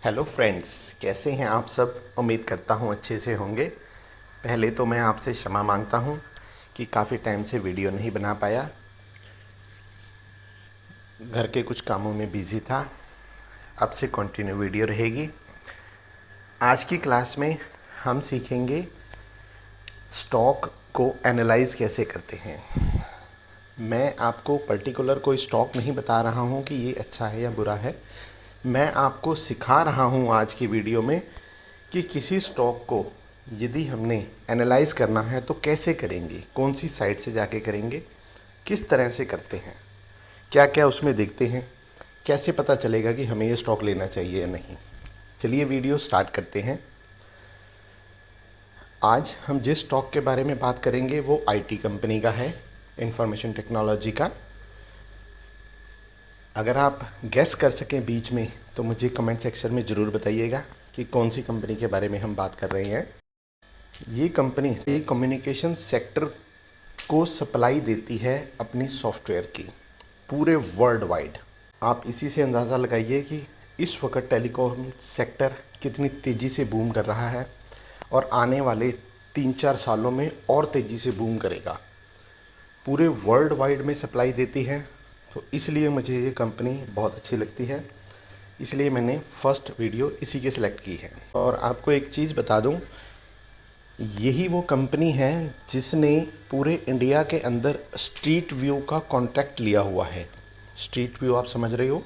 Hello friends, कैसे हैं आप सब। उम्मीद करता हूँ अच्छे से होंगे। पहले तो मैं आपसे क्षमा मांगता हूँ कि काफ़ी टाइम से वीडियो नहीं बना पाया। घर के कुछ कामों में बिज़ी था। अब से कंटिन्यू वीडियो रहेगी। आज की क्लास में हम सीखेंगे स्टॉक को एनालाइज कैसे करते हैं। मैं आपको पर्टिकुलर कोई स्टॉक नहीं बता रहा हूँ कि ये अच्छा है या बुरा है। मैं आपको सिखा रहा हूँ आज की वीडियो में कि किसी स्टॉक को यदि हमने एनालाइज करना है तो कैसे करेंगे, कौन सी साइट से जाके करेंगे, किस तरह से करते हैं, क्या क्या उसमें देखते हैं, कैसे पता चलेगा कि हमें ये स्टॉक लेना चाहिए या नहीं। चलिए वीडियो स्टार्ट करते हैं। आज हम जिस स्टॉक के बारे में बात करेंगे वो आईटी कंपनी का है, इंफॉर्मेशन टेक्नोलॉजी का। अगर आप गेस कर सकें बीच में तो मुझे कमेंट सेक्शन में ज़रूर बताइएगा कि कौन सी कंपनी के बारे में हम बात कर रहे हैं। ये कंपनी कम्युनिकेशन सेक्टर को सप्लाई देती है अपनी सॉफ्टवेयर की पूरे वर्ल्ड वाइड। आप इसी से अंदाज़ा लगाइए कि इस वक्त टेलीकॉम सेक्टर कितनी तेज़ी से बूम कर रहा है और आने वाले 3-4 सालों में और तेज़ी से बूम करेगा। पूरे वर्ल्ड वाइड में सप्लाई देती है, तो इसलिए मुझे ये कंपनी बहुत अच्छी लगती है। इसलिए मैंने फर्स्ट वीडियो इसी की सिलेक्ट की है। और आपको एक चीज़ बता दूं, यही वो कंपनी है जिसने पूरे इंडिया के अंदर स्ट्रीट व्यू का कॉन्ट्रैक्ट लिया हुआ है। स्ट्रीट व्यू आप समझ रहे हो,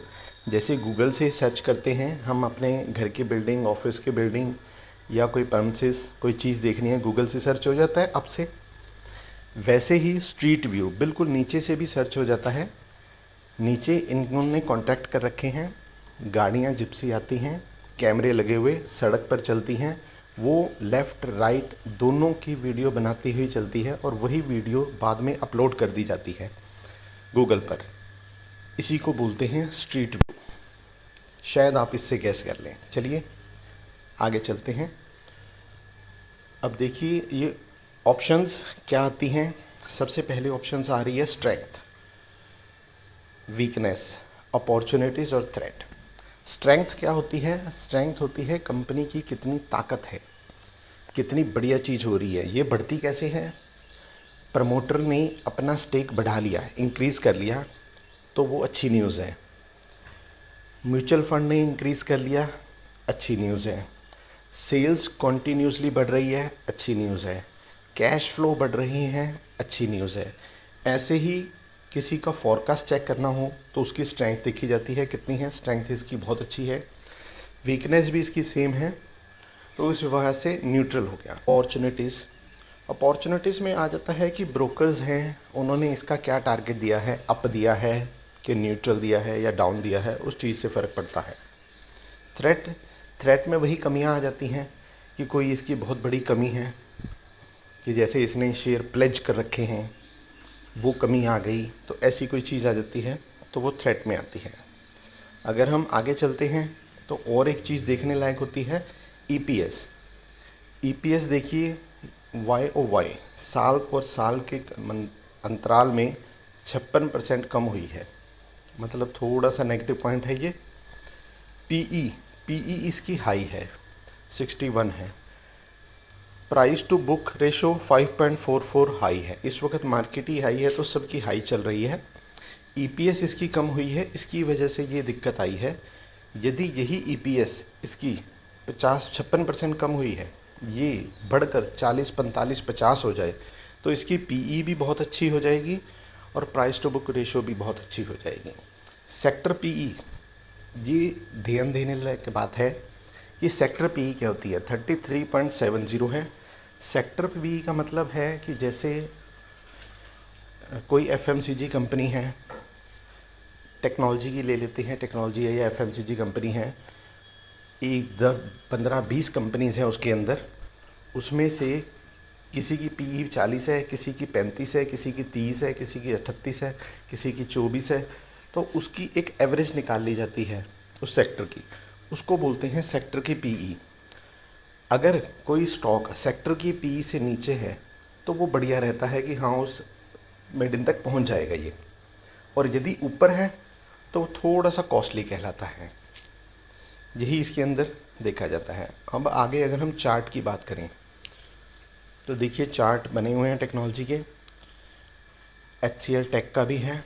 जैसे गूगल से सर्च करते हैं हम अपने घर की बिल्डिंग, ऑफिस की बिल्डिंग या कोई प्रेमिसेस, कोई चीज़ देखनी है, गूगल से सर्च हो जाता है अब से। वैसे ही स्ट्रीट व्यू बिल्कुल नीचे से भी सर्च हो जाता है। नीचे इन्होंने कॉन्टैक्ट कर रखे हैं, गाड़ियाँ जिप्सी आती हैं, कैमरे लगे हुए सड़क पर चलती हैं, वो लेफ़्ट राइट दोनों की वीडियो बनाती हुई चलती है और वही वीडियो बाद में अपलोड कर दी जाती है गूगल पर। इसी को बोलते हैं स्ट्रीट व्यू। शायद आप इससे गैस कर लें। चलिए आगे चलते हैं। अब देखिए ये ऑप्शंस क्या आती हैं। सबसे पहले ऑप्शंस आ रही है स्ट्रेंथ, वीकनेस, अपॉर्चुनिटीज़ और थ्रेट। स्ट्रेंथ क्या होती है? स्ट्रेंथ होती है कंपनी की कितनी ताकत है, कितनी बढ़िया चीज़ हो रही है। ये बढ़ती कैसे है? प्रमोटर ने अपना स्टेक बढ़ा लिया, इंक्रीज़ कर लिया, तो वो अच्छी न्यूज़ है। म्यूचुअल फंड ने इंक्रीज़ कर लिया, अच्छी न्यूज़ है। सेल्स कॉन्टीन्यूसली बढ़ रही है, अच्छी न्यूज़ है। कैश फ्लो बढ़ रही हैं, अच्छी न्यूज़ है। ऐसे ही किसी का फॉरकास्ट चेक करना हो तो उसकी स्ट्रेंथ देखी जाती है, कितनी है स्ट्रेंथ इसकी, बहुत अच्छी है। वीकनेस भी इसकी सेम है, तो इस वजह से न्यूट्रल हो गया। अपॉर्चुनिटीज़, अपॉर्चुनिटीज़ में आ जाता है कि ब्रोकर्स हैं, उन्होंने इसका क्या टारगेट दिया है, अप दिया है कि न्यूट्रल दिया है या डाउन दिया है, उस चीज़ से फ़र्क पड़ता है। थ्रेट, थ्रेट में वही कमियां आ जाती हैं कि कोई इसकी बहुत बड़ी कमी है कि जैसे इसने शेयर प्लेज कर रखे हैं, वो कमी आ गई, तो ऐसी कोई चीज़ आ जाती है तो वो थ्रेट में आती है। अगर हम आगे चलते हैं तो और एक चीज़ देखने लायक होती है ईपीएस। ईपीएस देखिए, वाई ओ वाई साल और साल के अंतराल में 56% कम हुई है, मतलब थोड़ा सा नेगेटिव पॉइंट है ये। पीई, पीई इसकी हाई है, 61 है। Price to book ratio 5.44 high है। इस वक्त मार्केट ही हाई है तो सबकी हाई चल रही है। ईपीएस इसकी कम हुई है, इसकी वजह से ये दिक्कत आई है। यदि यही ईपीएस इसकी 56% कम हुई है, ये बढ़कर 40, 45, 50 हो जाए तो इसकी पीई भी बहुत अच्छी हो जाएगी और प्राइस टू बुक रेशो भी बहुत अच्छी हो जाएगी। सेक्टर पीई, ये ध्यान देने लायक बात है कि सेक्टर पीई क्या होती है। 33.70 है। सेक्टर पीई का मतलब है कि जैसे कोई एफएमसीजी कंपनी है, टेक्नोलॉजी की ले लेते हैं, टेक्नोलॉजी है या एफएमसीजी कंपनी है, एक 10-15-20 कंपनीज हैं उसके अंदर, उसमें से किसी की पीई 40 है, किसी की 35 है, किसी की 30 है, किसी की 38 है, किसी की 24 है, तो उसकी एक एवरेज निकाल ली जाती है उस सेक्टर की, उसको बोलते हैं सेक्टर की पीई। अगर कोई स्टॉक सेक्टर की पीई से नीचे है तो वो बढ़िया रहता है कि हाँ उस मेडिन तक पहुंच जाएगा ये, और यदि ऊपर है तो थोड़ा सा कॉस्टली कहलाता है। यही इसके अंदर देखा जाता है। अब आगे अगर हम चार्ट की बात करें तो देखिए चार्ट बने हुए हैं टेक्नोलॉजी के। HCL टेक का भी है,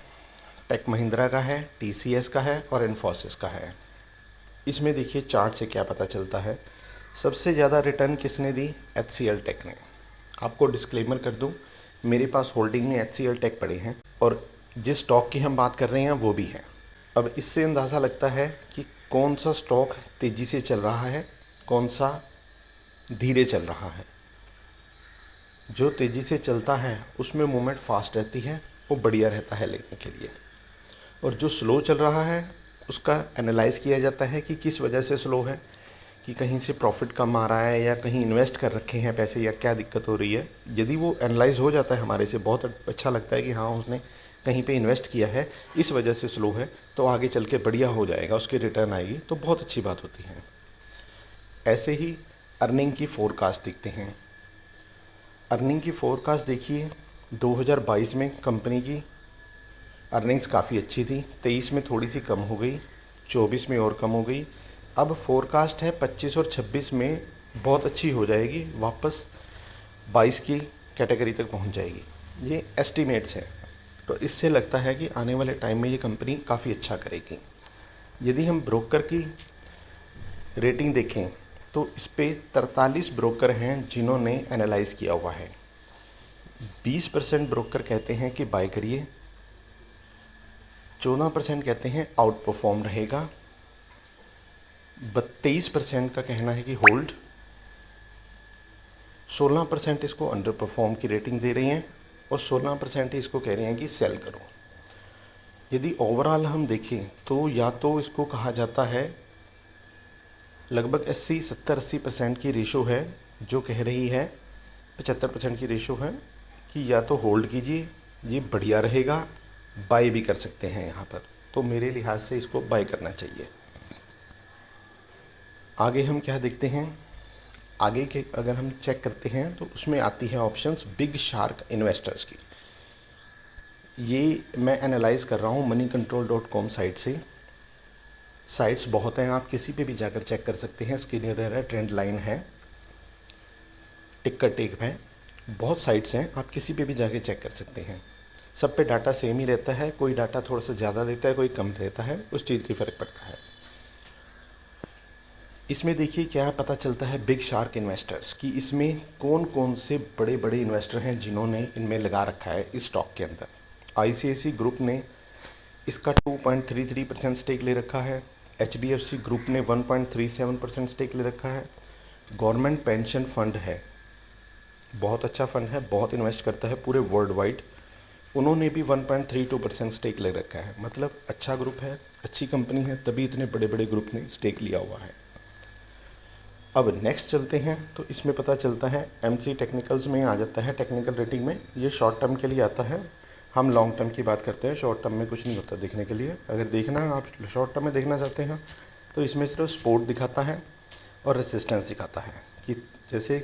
टेक महिंद्रा का है, TCS का है और इन्फोसिस का है। इसमें देखिए चार्ट से क्या पता चलता है, सबसे ज़्यादा रिटर्न किसने दी? HCL टेक ने। आपको डिस्क्लेमर कर दूं, मेरे पास होल्डिंग में HCL टेक पड़े हैं और जिस स्टॉक की हम बात कर रहे हैं वो भी है। अब इससे अंदाज़ा लगता है कि कौन सा स्टॉक तेज़ी से चल रहा है, कौन सा धीरे चल रहा है। जो तेज़ी से चलता है उसमें मूवमेंट फास्ट रहती है, वो बढ़िया रहता है लेने के लिए। और जो स्लो चल रहा है उसका एनालाइज़ किया जाता है कि किस वजह से स्लो है, कि कहीं से प्रॉफिट कम आ रहा है या कहीं इन्वेस्ट कर रखे हैं पैसे या क्या दिक्कत हो रही है। यदि वो एनालाइज़ हो जाता है हमारे से, बहुत अच्छा लगता है कि हाँ उसने कहीं पे इन्वेस्ट किया है, इस वजह से स्लो है, तो आगे चल के बढ़िया हो जाएगा, उसकी रिटर्न आएगी, तो बहुत अच्छी बात होती है। ऐसे ही अर्निंग की फोरकास्ट दिखते हैं। अर्निंग की फोरकास्ट देखिए, 2022 में कंपनी की अर्निंग्स काफ़ी अच्छी थी, 23 में थोड़ी सी कम हो गई, 24 में और कम हो गई। अब फोरकास्ट है 25 और 26 में बहुत अच्छी हो जाएगी, वापस 22 की कैटेगरी तक पहुंच जाएगी। ये एस्टीमेट्स हैं, तो इससे लगता है कि आने वाले टाइम में ये कंपनी काफ़ी अच्छा करेगी। यदि हम ब्रोकर की रेटिंग देखें तो इस पे 43 ब्रोकर हैं जिन्होंने एनालाइज़ किया हुआ है। 20% ब्रोकर कहते हैं कि बाय करिए, 14% कहते हैं आउट परफॉर्म रहेगा, 23% का कहना है कि होल्ड, 16% इसको अंडर परफॉर्म की रेटिंग दे रही हैं और 16% इसको कह रहे हैं कि सेल करो। यदि ओवरऑल हम देखें तो या तो इसको कहा जाता है लगभग 70-80% की रेशो है, जो कह रही है 75% की रेशो है कि या तो होल्ड कीजिए, ये बढ़िया रहेगा, बाय भी कर सकते हैं यहाँ पर, तो मेरे लिहाज से इसको बाय करना चाहिए। आगे हम क्या देखते हैं, आगे के अगर हम चेक करते हैं तो उसमें आती है ऑप्शंस बिग शार्क इन्वेस्टर्स की। ये मैं एनालाइज़ कर रहा हूँ moneycontrol.com साइट से। साइट्स बहुत हैं, आप किसी पे भी जाकर चेक कर सकते हैं। स्किनर है, ट्रेंड लाइन है, टिक्कर टेक है, बहुत साइट्स हैं, आप किसी पे भी जाके चेक कर सकते हैं। सब पे डाटा सेम ही रहता है, कोई डाटा थोड़ा सा ज़्यादा देता है, कोई कम देता है, उस चीज़ की फ़र्क पड़ता है। इसमें देखिए क्या पता चलता है बिग शार्क इन्वेस्टर्स की, इसमें कौन कौन से बड़े बड़े इन्वेस्टर हैं जिन्होंने इनमें लगा रखा है इस स्टॉक के अंदर। ICICI ग्रुप ने इसका 2.33% स्टेक ले रखा है, HDFC ग्रुप ने 1.37% स्टेक ले रखा है, गवर्नमेंट पेंशन फंड है, बहुत अच्छा फंड है, बहुत इन्वेस्ट करता है पूरे वर्ल्ड वाइड, उन्होंने भी 1.32% स्टेक ले रखा है। मतलब अच्छा ग्रुप है, अच्छी कंपनी है, तभी इतने बड़े बड़े ग्रुप ने स्टेक लिया हुआ है। अब नेक्स्ट चलते हैं तो इसमें पता चलता है MC टेक्निकल्स में आ जाता है, टेक्निकल रेटिंग में। ये शॉर्ट टर्म के लिए आता है, हम लॉन्ग टर्म की बात करते हैं, शॉर्ट टर्म में कुछ नहीं होता देखने के लिए। अगर देखना है, आप शॉर्ट टर्म में देखना चाहते हैं तो इसमें सिर्फ सपोर्ट दिखाता है और रेसिस्टेंस दिखाता है, कि जैसे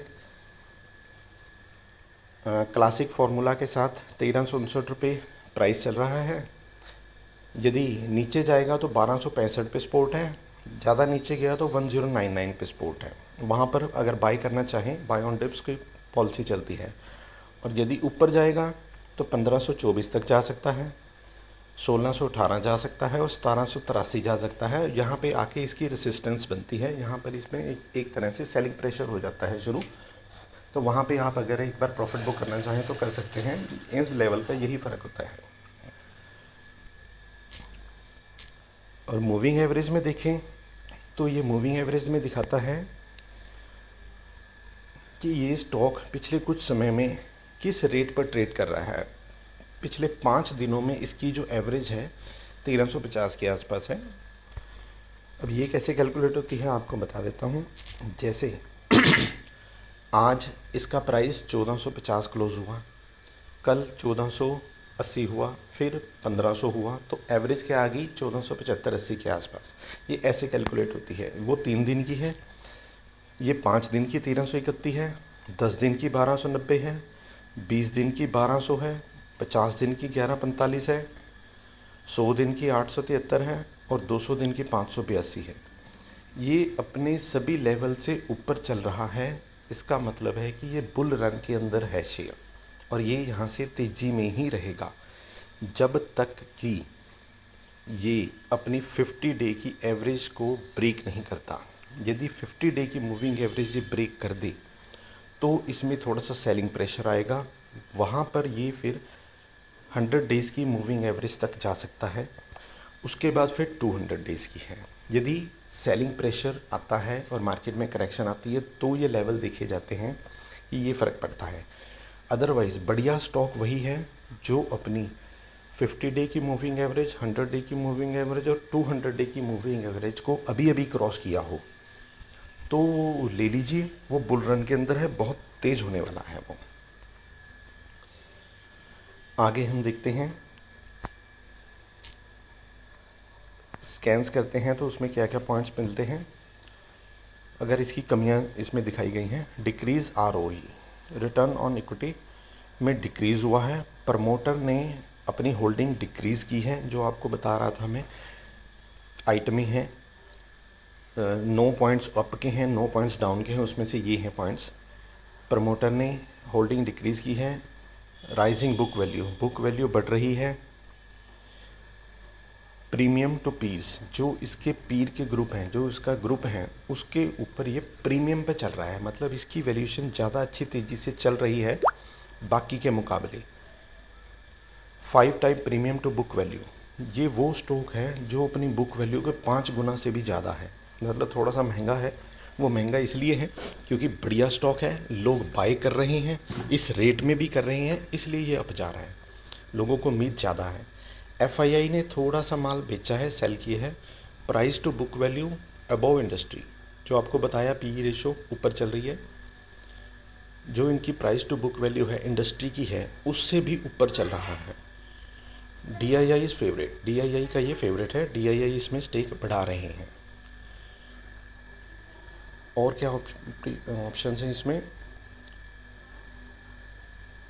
क्लासिक फार्मूला के साथ 1359 रुपये प्राइस चल रहा है, यदि नीचे जाएगा तो 1265 पे सपोर्ट है, ज़्यादा नीचे गया तो 1099 पे सपोर्ट है। वहाँ पर अगर बाय करना चाहें, बाय ऑन डिप्स की पॉलिसी चलती है। और यदि ऊपर जाएगा तो 1524 तक जा सकता है, 1618 जा सकता है और 1783 जा सकता है। यहाँ पे आके इसकी रेसिस्टेंस बनती है, यहाँ पर इसमें एक तरह से सेलिंग प्रेशर हो जाता है शुरू, तो वहाँ पे आप अगर एक बार प्रॉफिट बुक करना चाहें तो कर सकते हैं। इस लेवल का यही फ़र्क होता है। और मूविंग एवरेज में देखें तो ये मूविंग एवरेज में दिखाता है कि ये स्टॉक पिछले कुछ समय में किस रेट पर ट्रेड कर रहा है। पिछले 5 दिनों में इसकी जो एवरेज है 1350 के आसपास है। अब ये कैसे कैलकुलेट होती है आपको बता देता हूँ। जैसे आज इसका प्राइस 1450 क्लोज हुआ, कल 1480 हुआ, फिर 1500 हुआ, तो एवरेज क्या आ गई 1475-80 के आसपास। ये ऐसे कैलकुलेट होती है। वो 3 दिन की है, ये 5 दिन की 1331 है, 10 दिन की 1290 है, 20 दिन की 1200 है, 50 दिन की 1145 है, 100 दिन की 873 है और 200 दिन की 582 है। ये अपने सभी लेवल से ऊपर चल रहा है। इसका मतलब है कि ये बुल रन के अंदर है शेयर, और ये यहाँ से तेज़ी में ही रहेगा जब तक कि ये अपनी 50 डे की एवरेज को ब्रेक नहीं करता। यदि 50 डे की मूविंग एवरेज ये ब्रेक कर दे तो इसमें थोड़ा सा सेलिंग प्रेशर आएगा, वहाँ पर ये फिर 100 डेज़ की मूविंग एवरेज तक जा सकता है। उसके बाद फिर 200 डेज़ की है। यदि सेलिंग प्रेशर आता है और मार्केट में करेक्शन आती है तो ये लेवल देखे जाते हैं कि ये फ़र्क पड़ता है। अदरवाइज़ बढ़िया स्टॉक वही है जो अपनी 50 डे की मूविंग एवरेज, 100 डे की मूविंग एवरेज और 200 डे की मूविंग एवरेज को अभी अभी क्रॉस किया हो तो ले लीजिए। वो बुल रन के अंदर है, बहुत तेज़ होने वाला है वो। आगे हम देखते हैं, स्कैन्स करते हैं तो उसमें क्या क्या पॉइंट्स मिलते हैं। अगर इसकी कमियां इसमें दिखाई गई हैं, decrease ROE, return on equity में डिक्रीज़ हुआ है। प्रमोटर ने अपनी होल्डिंग डिक्रीज़ की है, जो आपको बता रहा था मैं। आइटम ही है, 9 पॉइंट्स अप के हैं, 9 पॉइंट्स डाउन के हैं, उसमें से ये हैं पॉइंट्स। प्रमोटर ने होल्डिंग डिक्रीज़ की है। राइजिंग बुक वैल्यू बढ़ रही है। प्रीमियम टू पीर्स, जो इसके पीर के ग्रुप हैं, जो इसका ग्रुप है उसके ऊपर ये प्रीमियम पे चल रहा है, मतलब इसकी वैल्यूएशन ज़्यादा अच्छी तेज़ी से चल रही है बाकी के मुकाबले। 5 time premium to book value, ये वो स्टॉक है जो अपनी बुक वैल्यू के 5 गुना से भी ज़्यादा है। मतलब थोड़ा सा महंगा है। वो महंगा इसलिए है क्योंकि बढ़िया स्टॉक है, लोग बाय कर रहे हैं, इस रेट में भी कर रहे हैं, इसलिए ये अप जा रहा है। लोगों को उम्मीद ज़्यादा है। एफआईआई ने थोड़ा सा माल बेचा है, सेल किया है। Price to book value above industry, जो आपको बताया पीई रेशो ऊपर चल रही है। जो इनकी प्राइस टू बुक वैल्यू है इंडस्ट्री की है उससे भी ऊपर चल रहा है। डीआईआई इज़ फेवरेट, डीआईआई का ये फेवरेट है, डीआईआई इसमें स्टेक बढ़ा रहे हैं। और क्या ऑप्शन हैं इसमें,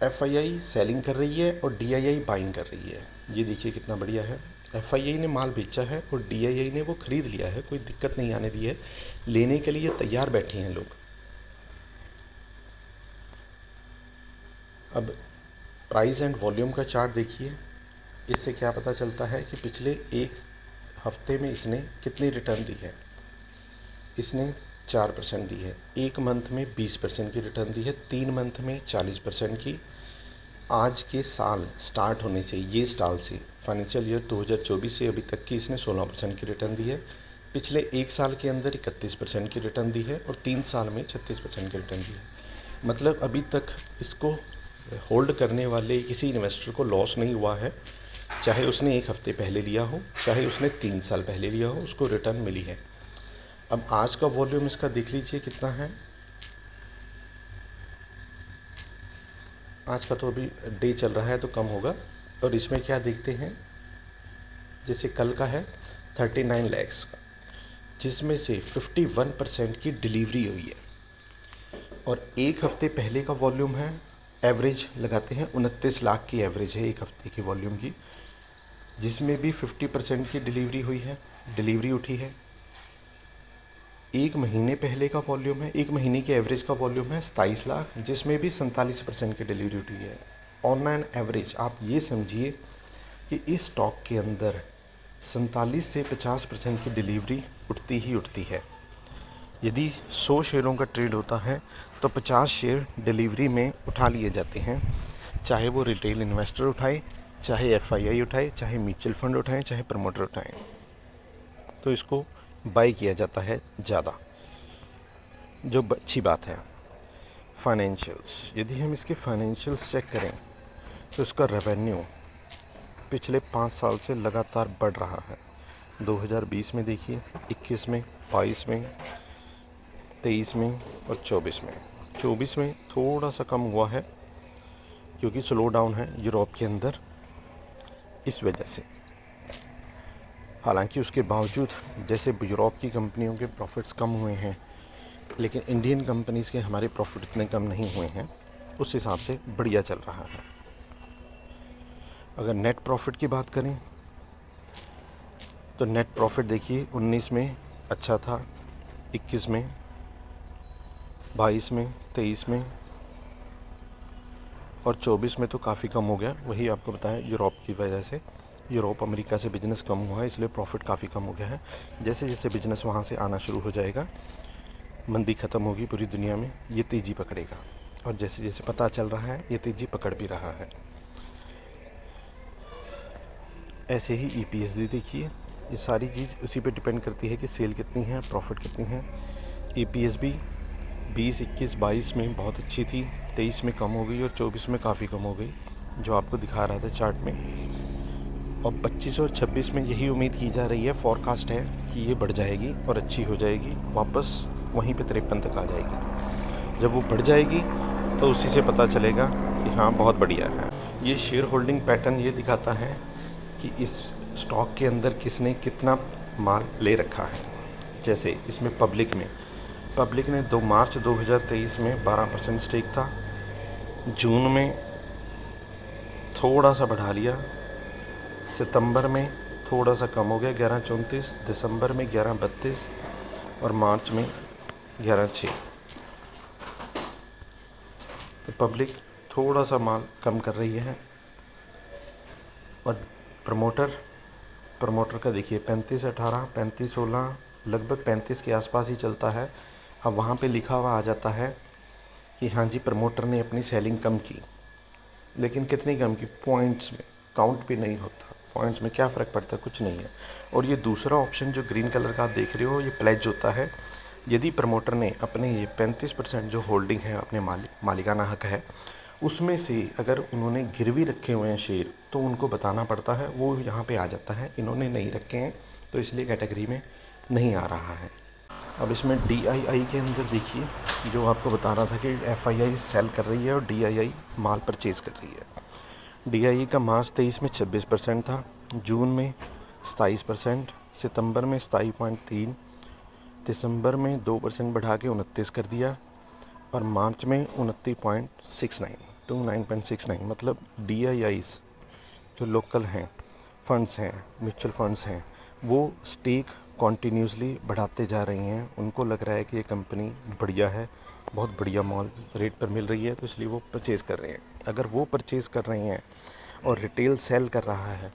एफआईआई सेलिंग कर रही है और डीआईआई बाइंग कर रही है। ये देखिए कितना बढ़िया है। एफआईआई ने माल बेचा है और डीआईआई ने वो ख़रीद लिया है, कोई दिक्कत नहीं आने दी है, लेने के लिए तैयार बैठे हैं लोग। अब प्राइस एंड वॉल्यूम का चार्ट देखिए, इससे क्या पता चलता है कि पिछले एक हफ्ते में इसने कितनी रिटर्न दी है। इसने 4% दी है, एक मंथ में 20% की रिटर्न दी है, 3 मंथ में 40% की। आज के साल स्टार्ट होने से, ये साल से फाइनेंशियल ईयर 2024 से अभी तक की इसने 16% की रिटर्न दी है। पिछले एक साल के अंदर 31% की रिटर्न दी है और 3 साल में 36% की रिटर्न दी है। मतलब अभी तक इसको होल्ड करने वाले किसी इन्वेस्टर को लॉस नहीं हुआ है, चाहे उसने एक हफ्ते पहले लिया हो, चाहे उसने 3 साल पहले लिया हो, उसको रिटर्न मिली है। अब आज का वॉल्यूम इसका देख लीजिए कितना है। आज का तो अभी डे चल रहा है तो कम होगा। और इसमें क्या देखते हैं, जैसे कल का है 39 लैक्स, जिसमें से 51% की डिलीवरी हुई है। और एक हफ्ते पहले का वॉल्यूम है, एवरेज लगाते हैं 29 लाख की एवरेज है एक हफ्ते की वॉल्यूम की, जिसमें भी 50% की डिलीवरी हुई है, डिलीवरी उठी है। एक महीने पहले का वॉल्यूम है, एक महीने की एवरेज का वॉल्यूम है 27 लाख, जिसमें भी 47% की डिलीवरी उठी है। ऑन एन एवरेज आप ये समझिए कि इस स्टॉक के अंदर 47 से 50% की डिलीवरी उठती ही उठती है। यदि 100 शेयरों का ट्रेड होता है तो 50 शेयर डिलीवरी में उठा लिए जाते हैं, चाहे वो रिटेल इन्वेस्टर उठाए, चाहे एफआईआई उठाए, चाहे म्यूचुअल फंड उठाएं, चाहे प्रमोटर उठाएं, तो इसको बाई किया जाता है ज़्यादा, जो अच्छी बात है। फाइनेंशियल्स, यदि हम इसके फाइनेंशियल्स चेक करें तो इसका रेवेन्यू पिछले 5 साल से लगातार बढ़ रहा है। 2020 में देखिए, 21 में, 22 में, 23 में और 24 में। 24 में थोड़ा सा कम हुआ है क्योंकि स्लो डाउन है यूरोप के अंदर, इस वजह से। हालांकि उसके बावजूद जैसे यूरोप की कंपनियों के प्रॉफिट्स कम हुए हैं, लेकिन इंडियन कंपनीज़ के हमारे प्रॉफिट इतने कम नहीं हुए हैं, उस हिसाब से बढ़िया चल रहा है। अगर नेट प्रॉफिट की बात करें तो नेट प्रॉफिट देखिए 19 में अच्छा था, 21 में, 22 में, 23 में और 24 में तो काफ़ी कम हो गया। वही आपको बताया, यूरोप की वजह से, यूरोप अमेरिका से बिज़नेस कम हुआ है, इसलिए प्रॉफिट काफ़ी कम हो गया है। जैसे जैसे बिज़नेस वहाँ से आना शुरू हो जाएगा, मंदी ख़त्म होगी पूरी दुनिया में, ये तेज़ी पकड़ेगा। और जैसे जैसे पता चल रहा है, ये तेज़ी पकड़ भी रहा है। ऐसे ही EPS भी देखिए, ये सारी चीज़ उसी पे डिपेंड करती है कि सेल कितनी है, प्रॉफिट कितनी है। EPS भी 20, 21, 22 में बहुत अच्छी थी, 23 में कम हो गई और 24 में काफ़ी कम हो गई, जो आपको दिखा रहा था चार्ट में। और 25 और 26 में यही उम्मीद की जा रही है, फॉरकास्ट है कि ये बढ़ जाएगी और अच्छी हो जाएगी, वापस वहीं पे 53 तक आ जाएगी। जब वो बढ़ जाएगी तो उसी से पता चलेगा कि हाँ बहुत बढ़िया है। ये शेयर होल्डिंग पैटर्न ये दिखाता है कि इस स्टॉक के अंदर किसने कितना माल ले रखा है। जैसे इसमें पब्लिक ने 2 मार्च 2023 में 12% स्टेक था, जून में थोड़ा सा बढ़ा लिया, सितंबर में थोड़ा सा कम हो गया 11.34, दिसंबर में 11.32 और मार्च में 11.6। तो पब्लिक थोड़ा सा माल कम कर रही है। और प्रमोटर का देखिए 35.18, 35.16, लगभग 35 के आसपास ही चलता है। अब वहाँ पे लिखा हुआ आ जाता है कि हाँ जी प्रमोटर ने अपनी सेलिंग कम की, लेकिन कितनी कम की, पॉइंट्स में, काउंट भी नहीं होता। पॉइंट्स में क्या फ़र्क पड़ता है, कुछ नहीं है। और ये दूसरा ऑप्शन जो ग्रीन कलर का आप देख रहे हो, ये प्लेज होता है। यदि प्रमोटर ने अपने ये 35% जो होल्डिंग है, अपने मालिकाना हक है, उसमें से अगर उन्होंने गिरवी रखे हुए हैं शेयर, तो उनको बताना पड़ता है, वो यहाँ पे आ जाता है। इन्होंने नहीं रखे हैं तो इसलिए कैटेगरी में नहीं आ रहा है। अब इसमें DII के अंदर देखिए, जो आपको बता रहा था कि FII सेल कर रही है और DII माल परचेज़ कर रही है। DII का मार्च 23 में 26% था, जून में 27%, सितंबर में 27.3, दिसंबर में 2% बढ़ा के 29 कर दिया और मार्च में 29.69 मतलब DIIs जो लोकल हैं, फंड्स हैं, म्यूचुअल फंड्स हैं, वो स्टेक कॉन्टीन्यूसली बढ़ाते जा रही हैं। उनको लग रहा है कि ये कंपनी बढ़िया है, बहुत बढ़िया मॉल रेट पर मिल रही है, तो इसलिए वो परचेज़ कर रहे हैं। अगर वो परचेज़ कर रही हैं और रिटेल सेल कर रहा है,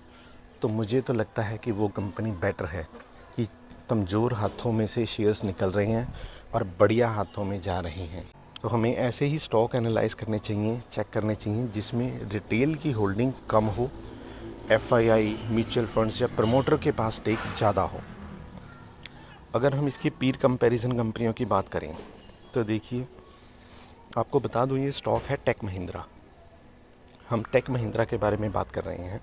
तो मुझे तो लगता है कि वो कंपनी बेटर है, कि कमज़ोर हाथों में से शेयर्स निकल रहे हैं और बढ़िया हाथों में जा रहे हैं। तो हमें ऐसे ही स्टॉक एनालाइज करने चाहिए, चेक करने चाहिए, जिसमें रिटेल की होल्डिंग कम हो, FII, म्यूचुअल फंड्स या प्रमोटर के पास स्टेक ज़्यादा हो। अगर हम इसकी पीर कंपैरिजन कंपनियों की बात करें तो देखिए, आपको बता दूं, ये स्टॉक है टेक महिंद्रा। हम टेक महिंद्रा के बारे में बात कर रहे हैं।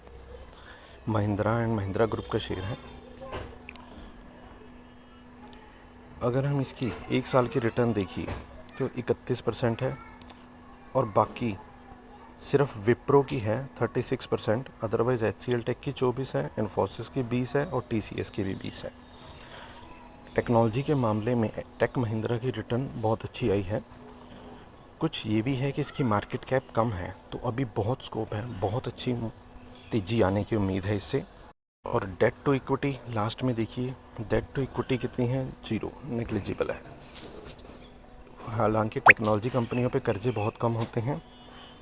महिंद्रा एंड महिंद्रा ग्रुप का शेयर है। अगर हम इसकी 1 साल की रिटर्न देखिए तो 31% है और बाकी सिर्फ विप्रो की है 36%, अदरवाइज़ HCL टेक की 24 है, इन्फोसिस की 20 है और TCS की भी 20 है। टेक्नोलॉजी के मामले में टेक महिंद्रा की रिटर्न बहुत अच्छी आई है। कुछ ये भी है कि इसकी मार्केट कैप कम है, तो अभी बहुत स्कोप है, बहुत अच्छी तेज़ी आने की उम्मीद है इससे। और डेट टू इक्विटी लास्ट में देखिए, डेट टू इक्विटी कितनी है, 0, नेग्लिजिबल है। हालांकि टेक्नोलॉजी कंपनियों पे कर्जे बहुत कम होते हैं,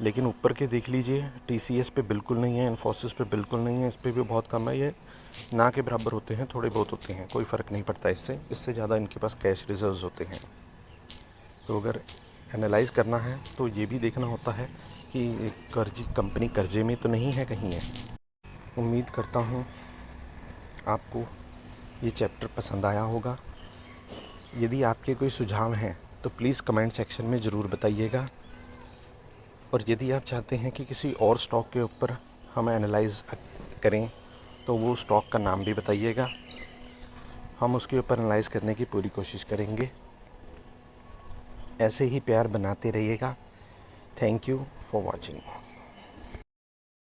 लेकिन ऊपर के देख लीजिए, TCS पे बिल्कुल नहीं है, इन्फोसिस पे बिल्कुल नहीं है, इस पे भी बहुत कम है। ये ना के बराबर होते हैं, थोड़े बहुत होते हैं, कोई फ़र्क नहीं पड़ता इससे ज़्यादा इनके पास कैश रिजर्व्स होते हैं। तो अगर एनालाइज़ करना है तो ये भी देखना होता है कि कंपनी कर्जे में तो नहीं है कहीं है। उम्मीद करता हूँ आपको ये चैप्टर पसंद आया होगा। यदि आपके कोई सुझाव हैं तो प्लीज़ कमेंट सेक्शन में ज़रूर बताइएगा। और यदि आप चाहते हैं कि किसी और स्टॉक के ऊपर हम एनालाइज़ करें तो वो स्टॉक का नाम भी बताइएगा, हम उसके ऊपर एनालाइज़ करने की पूरी कोशिश करेंगे। ऐसे ही प्यार बनाते रहिएगा। Thank you for watching.